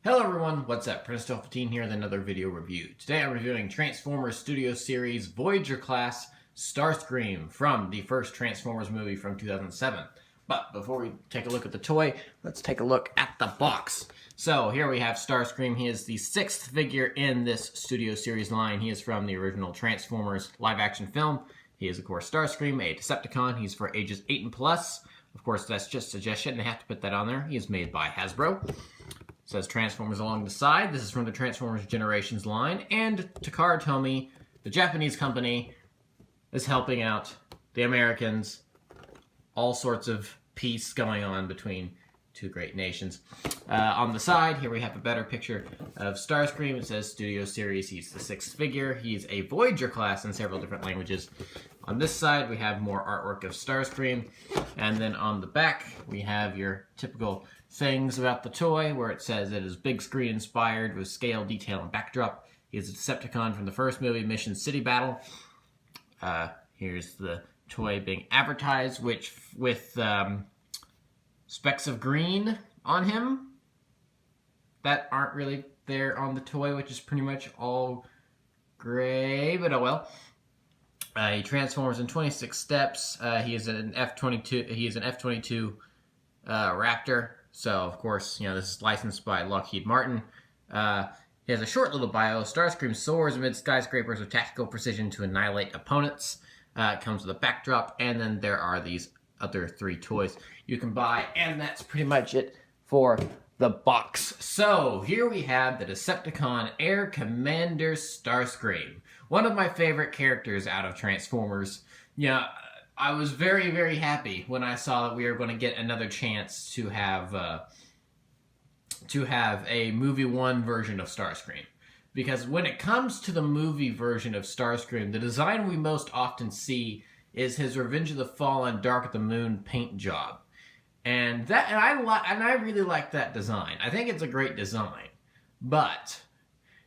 Hello everyone, what's up? Prince 15 here with another video review. Today I'm reviewing Transformers Studio Series Voyager class Starscream from the first Transformers movie from 2007. But before we take a look at the toy, let's take a look at the box. So here we have Starscream. He is the sixth figure in this Studio Series line. He is from the original Transformers live action film. He is of course Starscream, a Decepticon. He's for ages 8 and plus. Of course that's just a suggestion, they have to put that on there. He is made by Hasbro. Says Transformers along the side. This is from the Transformers Generations line. And Takara Tomy, the Japanese company, is helping out the Americans. All sorts of peace going on between two great nations. On the side, here we have a better picture of Starscream. It says Studio Series. He's the sixth figure. He's a Voyager class in several different languages. On this side, we have more artwork of Starscream. And then on the back, we have your typical things about the toy, where it says it is big screen inspired with scale, detail, and backdrop. He is a Decepticon from the first movie, Mission City Battle. Here's the toy being advertised, which with specks of green on him that aren't really there on the toy, which is pretty much all gray, but oh well. He transforms in 26 steps. He is an F-22. He is an F-22 Raptor. So, of course, you know, this is licensed by Lockheed Martin. He has a short little bio. Starscream soars amid skyscrapers with tactical precision to annihilate opponents. It comes with a backdrop, and then there are these other three toys you can buy, and that's pretty much it for the box. So, here we have the Decepticon Air Commander Starscream. One of my favorite characters out of Transformers. Yeah. I was very, very happy when I saw that we were going to get another chance to have a movie one version of Starscream. Because when it comes to the movie version of Starscream, the design we most often see is his Revenge of the Fallen, Dark of the Moon paint job, and I really like that design. I think it's a great design, but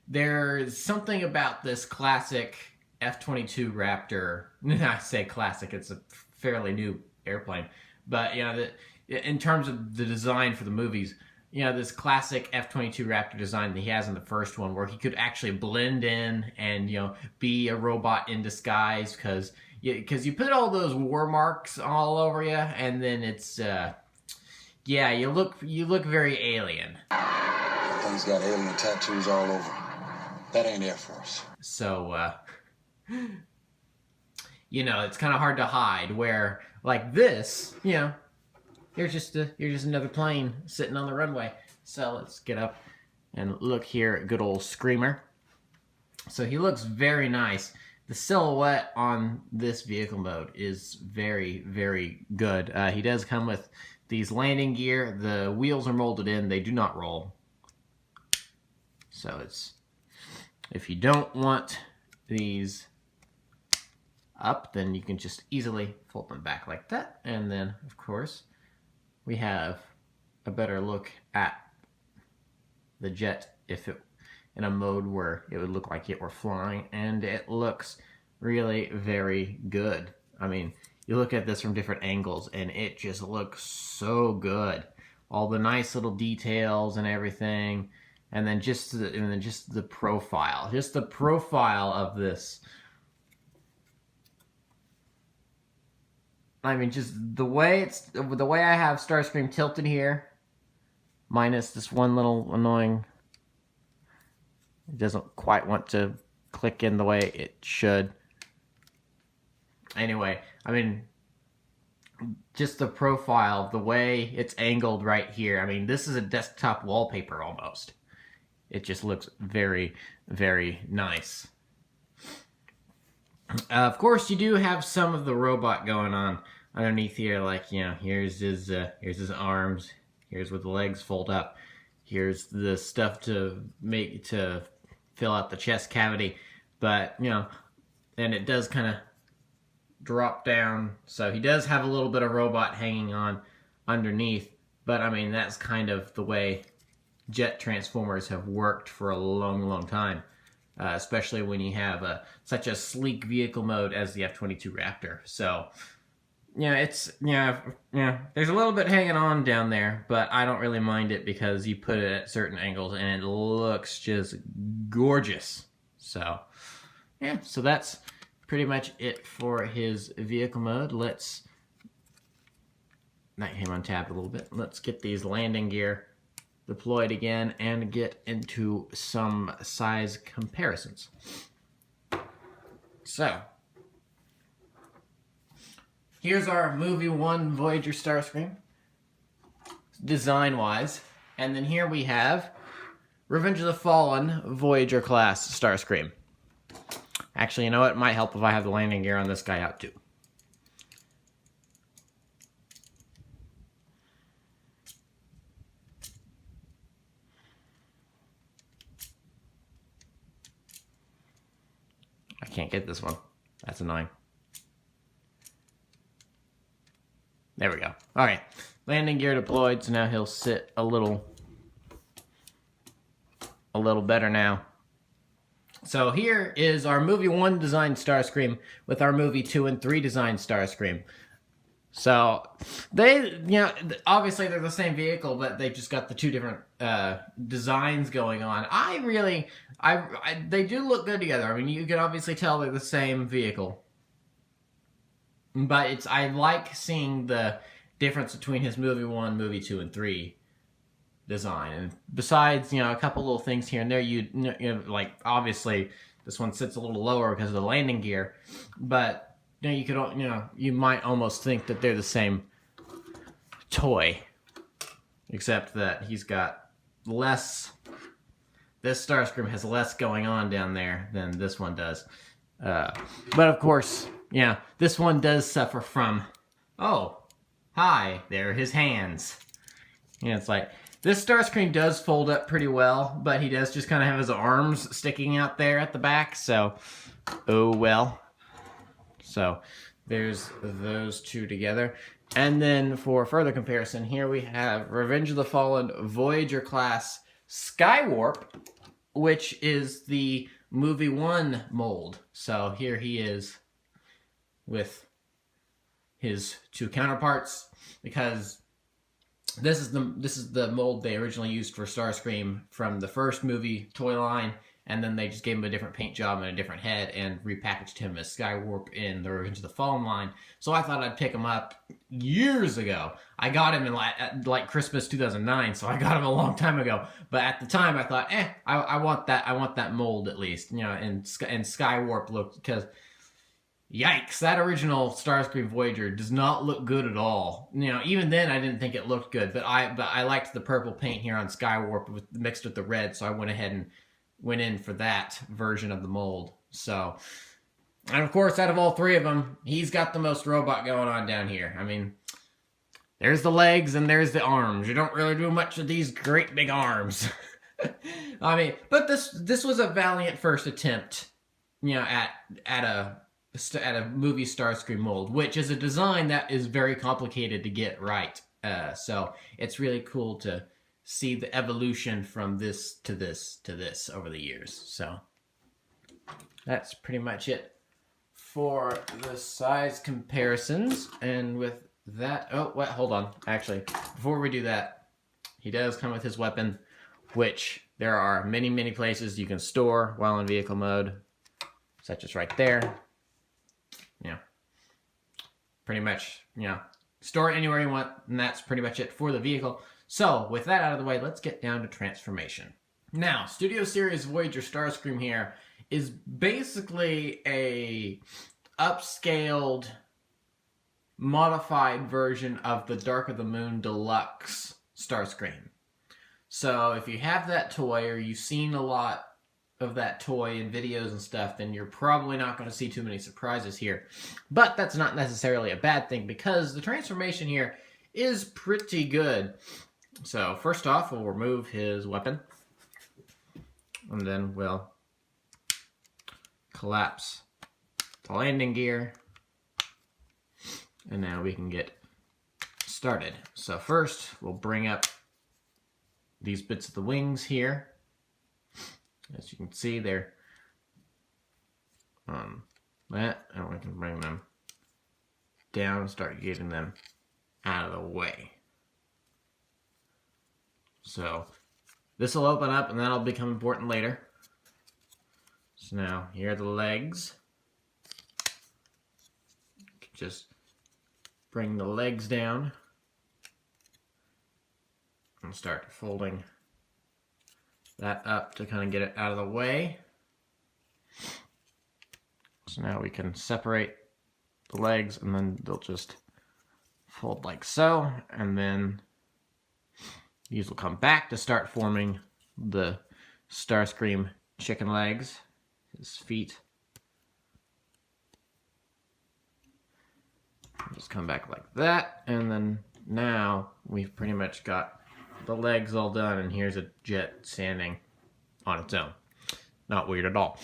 there's something about this classic F-22 Raptor. I say classic, it's a fairly new airplane. But, you know, in terms of the design for the movies, you know, this classic F-22 Raptor design that he has in the first one, where he could actually blend in and, you know, be a robot in disguise, because you put all those war marks all over you, and then it's, yeah, you look very alien. That thing's got alien tattoos all over. That ain't Air Force. So, you know, it's kind of hard to hide, where like this, you know, you're just another plane sitting on the runway. So let's get up and look here at good old Screamer. So he looks very nice. The silhouette on this vehicle mode is very, very good. He does come with these landing gear. The wheels are molded in. They do not roll. So it's, if you don't want these up, then you can just easily fold them back like that. And then, of course, we have a better look at the jet if it in a mode where it would look like it were flying, and it looks really very good. I mean, you look at this from different angles and it just looks so good. All the nice little details and everything, and then just the profile. Just the profile of this. I mean, just the way I have Starscream tilted here, minus this one little annoying, it doesn't quite want to click in the way it should. Anyway, I mean, just the profile, the way it's angled right here. I mean, this is a desktop wallpaper almost. It just looks very, very nice. Of course, you do have some of the robot going on underneath here, like, you know, here's his arms, here's where the legs fold up, here's the stuff to fill out the chest cavity, but, you know, and it does kind of drop down, so he does have a little bit of robot hanging on underneath, but I mean, that's kind of the way jet transformers have worked for a long, long time. Especially when you have such a sleek vehicle mode as the F-22 Raptor. So, it's there's a little bit hanging on down there, but I don't really mind it because you put it at certain angles and it looks just gorgeous. So yeah, so that's pretty much it for his vehicle mode. Let's knock him untapped a little bit. Let's get these landing gear deployed again and get into some size comparisons. So here's our movie 1 Voyager Starscream, design-wise. And then here we have Revenge of the Fallen Voyager class Starscream. Actually, you know what? It might help if I have the landing gear on this guy out too. I can't get this one. That's annoying. There we go. All right. Landing gear deployed, so now he'll sit a little better now. So here is our movie 1 design Starscream with our movie 2 and 3 design Starscream. So they, obviously they're the same vehicle, but they just got the 2 different designs going on. They do look good together. I mean, you can obviously tell they're the same vehicle. But I like seeing the difference between his movie 1, movie 2, and 3 design. And besides, a couple little things here and there, like obviously this one sits a little lower because of the landing gear, but you might almost think that they're the same toy, except that he's got less. This Starscream has less going on down there than this one does. But of course, this one does suffer from, oh, hi, there are his hands. It's like, this Starscream does fold up pretty well, but he does just kind of have his arms sticking out there at the back, so, oh well. So, there's those 2 together. And then, for further comparison, here we have Revenge of the Fallen Voyager class Skywarp, which is the movie 1 mold. So, here he is with his 2 counterparts, because this is the mold they originally used for Starscream from the first movie toy line, and then they just gave him a different paint job and a different head and repackaged him as Skywarp in the Revenge of the Fallen line. So I thought I'd pick him up years ago. I got him in like Christmas 2009, so I got him a long time ago. But at the time I thought, I want that mold at least, and Skywarp looked, because yikes, that original Starscream Voyager does not look good at all. Even then I didn't think it looked good, but I liked the purple paint here on Skywarp mixed with the red, so I went ahead and went in for that version of the mold. So, and of course, out of all 3 of them, he's got the most robot going on down here. I mean, there's the legs and there's the arms. You don't really do much of these great big arms. I mean, but this was a valiant first attempt, at a movie Starscream mold, which is a design that is very complicated to get right. So it's really cool to see the evolution from this to this to this over the years. So that's pretty much it for the size comparisons. And with that, hold on. Actually, before we do that, he does come with his weapon, which there are many, many places you can store while in vehicle mode, such as right there. Pretty much, store it anywhere you want, and that's pretty much it for the vehicle. So, with that out of the way, let's get down to transformation. Now, Studio Series Voyager Starscream here is basically a upscaled, modified version of the Dark of the Moon Deluxe Starscream. So, if you have that toy, or you've seen a lot of that toy in videos and stuff, then you're probably not going to see too many surprises here. But that's not necessarily a bad thing, because the transformation here is pretty good. So first off, we'll remove his weapon, and then we'll collapse the landing gear, and now we can get started. So first, we'll bring up these bits of the wings here. As you can see, they're that, and we can bring them down and start getting them out of the way. So this will open up and that'll become important later. So now here are the legs. Just bring the legs down and start folding that up to kind of get it out of the way. So now we can separate the legs and then they'll just fold like so, and then these will come back to start forming the Starscream chicken legs, his feet. Just come back like that, and then now we've pretty much got the legs all done, and here's a jet standing on its own. Not weird at all.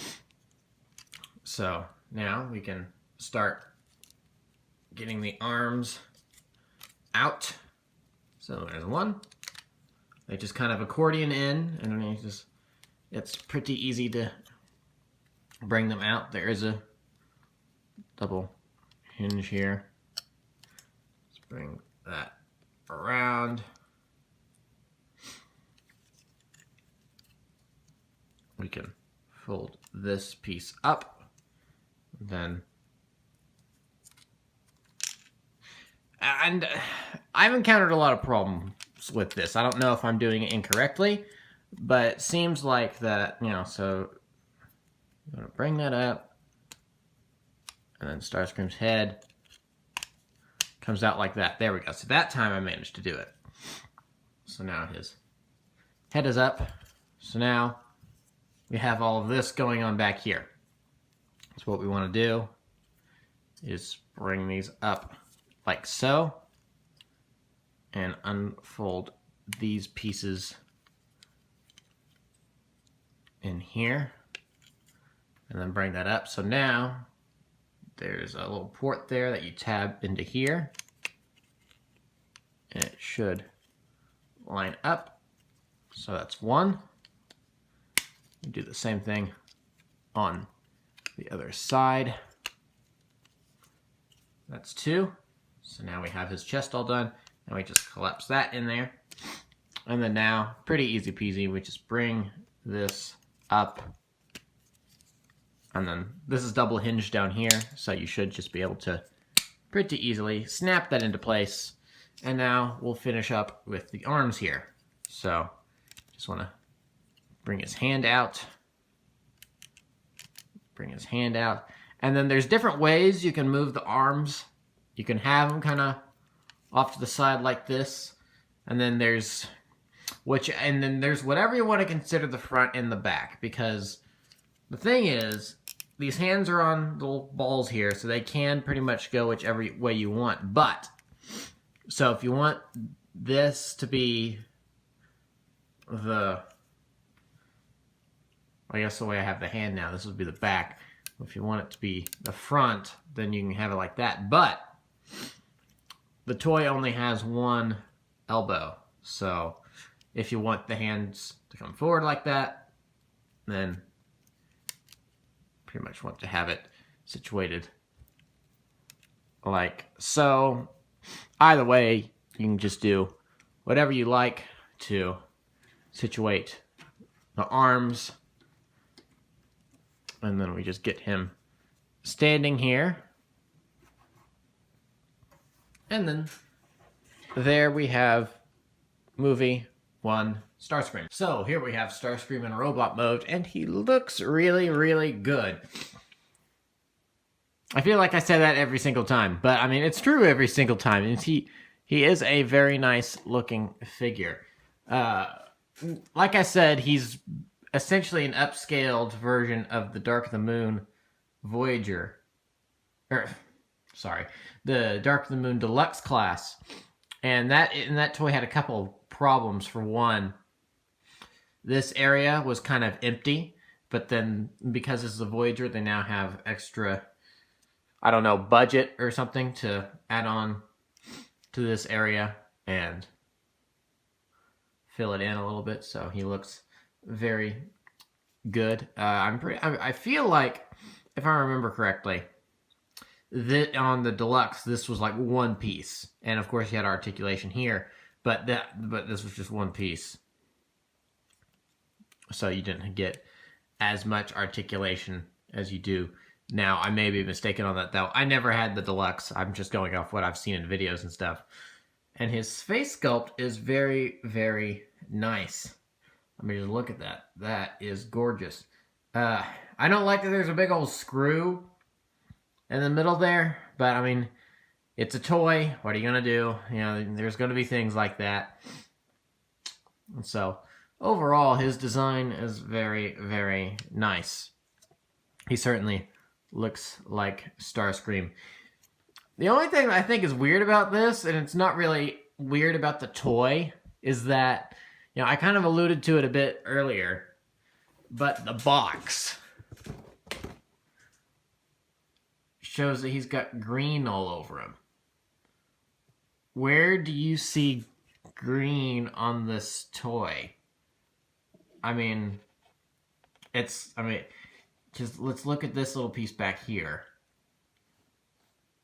So now we can start getting the arms out. So there's one. They just kind of accordion in, and then it's pretty easy to bring them out. There is a double hinge here. Let's bring that around. We can fold this piece up, then, and I've encountered a lot of problems with this. I don't know if I'm doing it incorrectly, but it seems like that, you know, so I'm gonna bring that up, and then Starscream's head comes out like that. There we go. So that time I managed to do it. So now his head is up. So now we have all of this going on back here. So what we want to do is bring these up like so and unfold these pieces in here and then bring that up. So now there's a little port there that you tab into here, and it should line up. So that's one. You do the same thing on the other side. That's two. So now we have his chest all done, and we just collapse that in there. And then now, pretty easy peasy, we just bring this up. And then this is double hinged down here, so you should just be able to pretty easily snap that into place. And now we'll finish up with the arms here. So just want to bring his hand out. Bring his hand out. And then there's different ways you can move the arms. You can have them kind of off to the side like this. And then there's whatever you want to consider the front and the back. Because the thing is, these hands are on little balls here, so they can pretty much go whichever way you want. But, so if you want this to be the, I guess the way I have the hand now, this would be the back. If you want it to be the front, then you can have it like that. But the toy only has one elbow. So if you want the hands to come forward like that, then pretty much want to have it situated like so. Either way, you can just do whatever you like to situate the arms. And then we just get him standing here. And then there we have movie 1, Starscream. So here we have Starscream in robot mode, and he looks really, really good. I feel like I say that every single time, but I mean, it's true every single time. And he is a very nice looking figure. Like I said, he's essentially an upscaled version of the Dark of the Moon Voyager. The Dark of the Moon Deluxe class. And that toy had a couple problems. For one, this area was kind of empty, but then because this is a Voyager, they now have extra, I don't know, budget or something to add on to this area and fill it in a little bit. So he looks very good. I feel like, if I remember correctly, on the deluxe, this was like one piece, and of course you had articulation here, but this was just one piece, so you didn't get as much articulation as you do now. I may be mistaken on that though. I never had the deluxe. I'm just going off what I've seen in videos and stuff. And his face sculpt is very, very nice. I mean, just look at that. That is gorgeous. I don't like that there's a big old screw in the middle there, but I mean, it's a toy. What are you gonna do? You know, there's gonna be things like that. And so, overall, his design is very, very nice. He certainly looks like Starscream. The only thing that I think is weird about this, and it's not really weird about the toy, is that, you know, I kind of alluded to it a bit earlier, but the box shows that he's got green all over him. Where do you see green on this toy? I mean, just let's look at this little piece back here.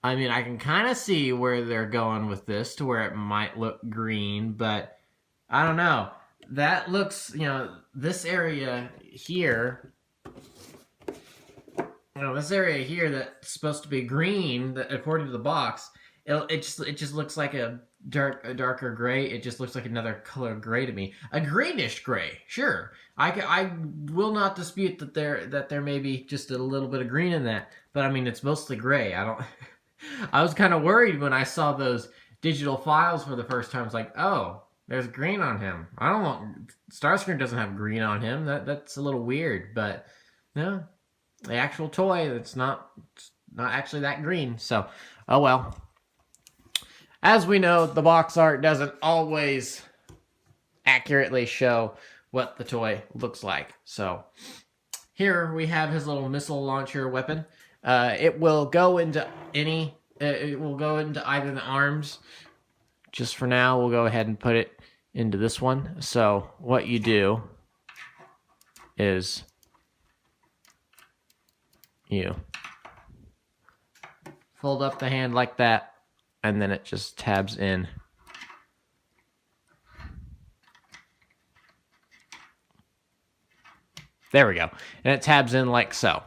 I mean, I can kind of see where they're going with this to where it might look green, but I don't know. That looks, you know, this area here, this area here that's supposed to be green, that according to the box, it just looks like a darker gray. It just looks like another color of gray to me. A greenish gray, sure. I will not dispute that there may be just a little bit of green in that, but I mean, it's mostly gray. I was kind of worried when I saw those digital files for the first time. It's like, oh, there's green on him. I don't want... Starscream doesn't have green on him. That's a little weird, but no. The actual toy, it's not actually that green. So, oh well. As we know, the box art doesn't always accurately show what the toy looks like. So, here we have his little missile launcher weapon. It will go into either the arms. Just for now, we'll go ahead and put it into this one. So what you do is you fold up the hand like that, and then it just tabs in. There we go. And it tabs in like so.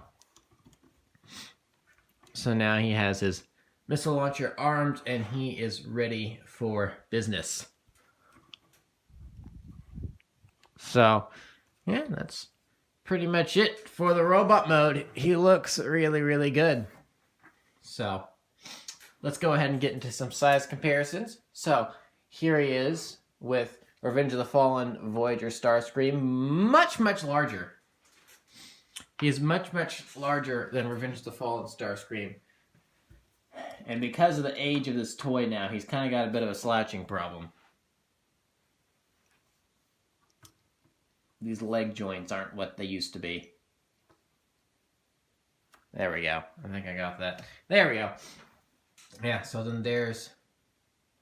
So now he has his missile launcher armed, and he is ready for business. So, yeah, that's pretty much it for the robot mode. He looks really, really good. So, let's go ahead and get into some size comparisons. So, here he is with Revenge of the Fallen Voyager Starscream. Much, much larger. He is much, much larger than Revenge of the Fallen Starscream. And because of the age of this toy now, he's kind of got a bit of a slouching problem. These leg joints aren't what they used to be. There we go. I think I got that. There we go. Yeah, so then there's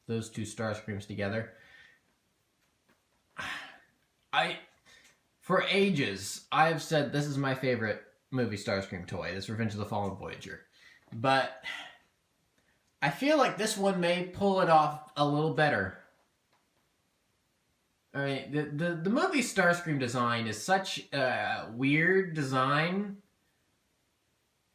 those two Starscreams together. For ages, I've said this is my favorite movie Starscream toy, this Revenge of the Fallen Voyager. But I feel like this one may pull it off a little better. I mean, the movie Starscream design is such a weird design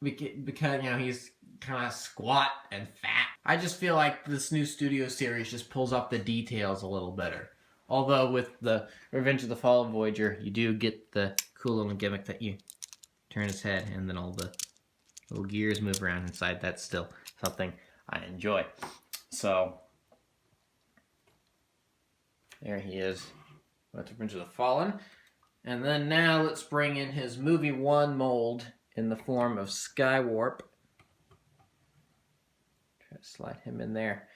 because, you know, he's kind of squat and fat. I just feel like this new studio series just pulls off the details a little better. Although with the Revenge of the Fallen Voyager, you do get the cool little gimmick that you turn his head and then all the little gears move around inside. That's still something I enjoy. So, there he is with Revenge of the Fallen. And then now let's bring in his movie 1 mold in the form of Skywarp. Try to slide him in there.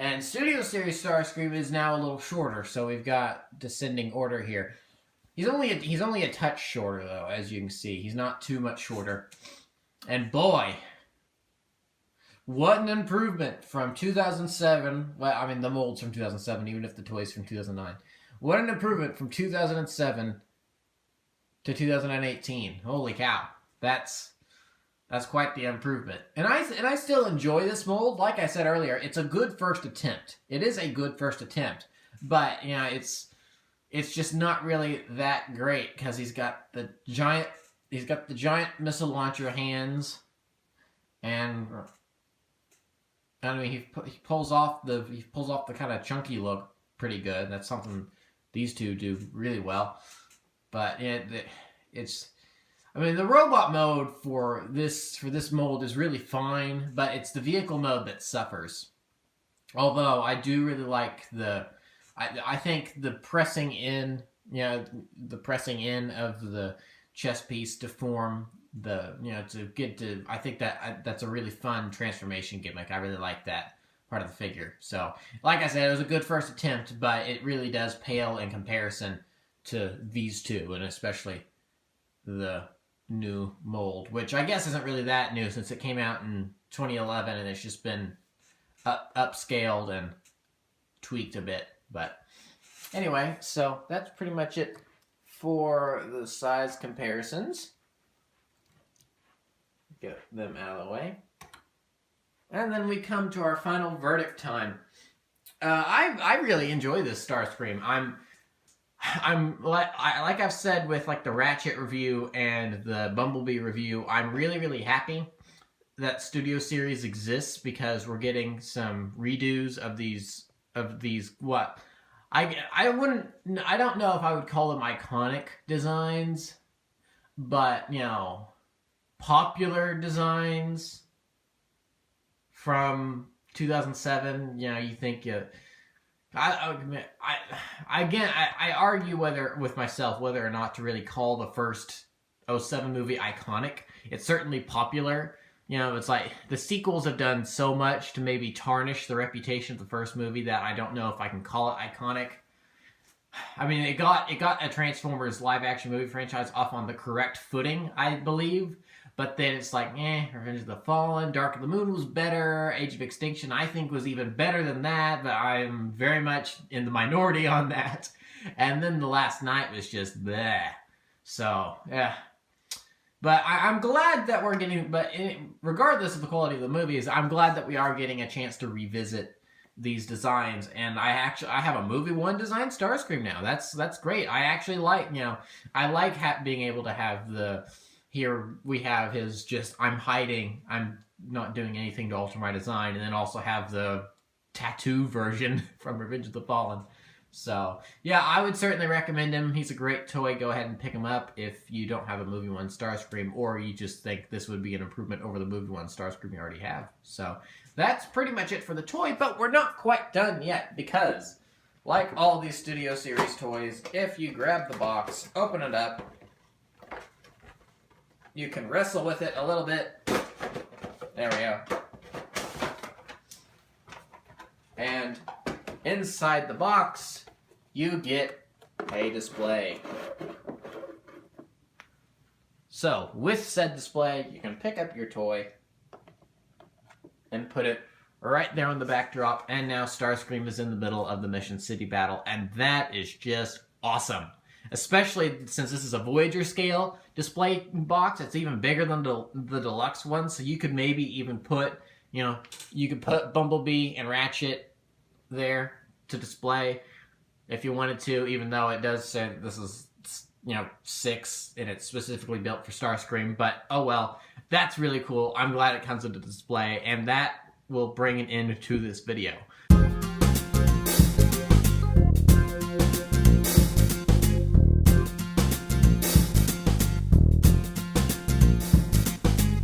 And Studio Series Starscream is now a little shorter, so we've got descending order here. He's only a touch shorter, though, as you can see. He's not too much shorter. And boy, what an improvement from 2007. Well, I mean, the mold's from 2007, even if the toy's from 2009. What an improvement from 2007 to 2018. Holy cow. That's That's quite the improvement. And I still enjoy this mold. Like I said earlier, it's a good first attempt. It is a good first attempt. But, you know, it's just not really that great because he's got the giant missile launcher hands, and I mean he pulls off the kind of chunky look pretty good. That's something these two do really well. But it's I mean, the robot mode for this mold is really fine, but it's the vehicle mode that suffers. Although I do really like I think the pressing in, the pressing in of the chest piece to form I think that's a really fun transformation gimmick. I really like that part of the figure. So, like I said, it was a good first attempt, but it really does pale in comparison to these two, and especially the new mold, which I guess isn't really that new since it came out in 2011, and it's just been upscaled and tweaked a bit. But anyway, so that's pretty much it for the size comparisons. Get them out of the way. And then we come to our final verdict time. I really enjoy this Starscream. Like I've said with like the Ratchet review and the Bumblebee review, I'm really happy that Studio Series exists because we're getting some redos of these what I don't know if I would call them iconic designs, but popular designs from 2007. You think I argue with myself whether or not to really call the first '07 movie iconic. It's certainly popular. It's like the sequels have done so much to maybe tarnish the reputation of the first movie that I don't know if I can call it iconic. I mean, it got a Transformers live-action movie franchise off on the correct footing, I believe. But then it's like, Revenge of the Fallen, Dark of the Moon was better, Age of Extinction I think was even better than that, but I'm very much in the minority on that. And then The Last Night was just bleh. So, yeah. But I'm glad that we're getting, regardless of the quality of the movies, I'm glad that we are getting a chance to revisit these designs. And I have a movie one design Starscream now. That's great. I actually like, I like being able to have here we have his I'm hiding, I'm not doing anything to alter my design, and then also have the tattoo version from Revenge of the Fallen. So, yeah, I would certainly recommend him. He's a great toy. Go ahead and pick him up if you don't have a movie one Starscream, or you just think this would be an improvement over the movie one Starscream you already have. So, that's pretty much it for the toy, but we're not quite done yet, because, like all these Studio Series toys, if you grab the box, open it up, you can wrestle with it a little bit. There we go. And inside the box, you get a display. So, with said display, you can pick up your toy and put it right there on the backdrop, and now Starscream is in the middle of the Mission City battle, and that is just awesome. Especially since this is a Voyager scale display box. It's even bigger than the deluxe one, so you could maybe even put, you could put Bumblebee and Ratchet there to display if you wanted to, even though it does say this is, 6 and it's specifically built for Starscream, but oh well, that's really cool. I'm glad it comes into display, and that will bring an end to this video.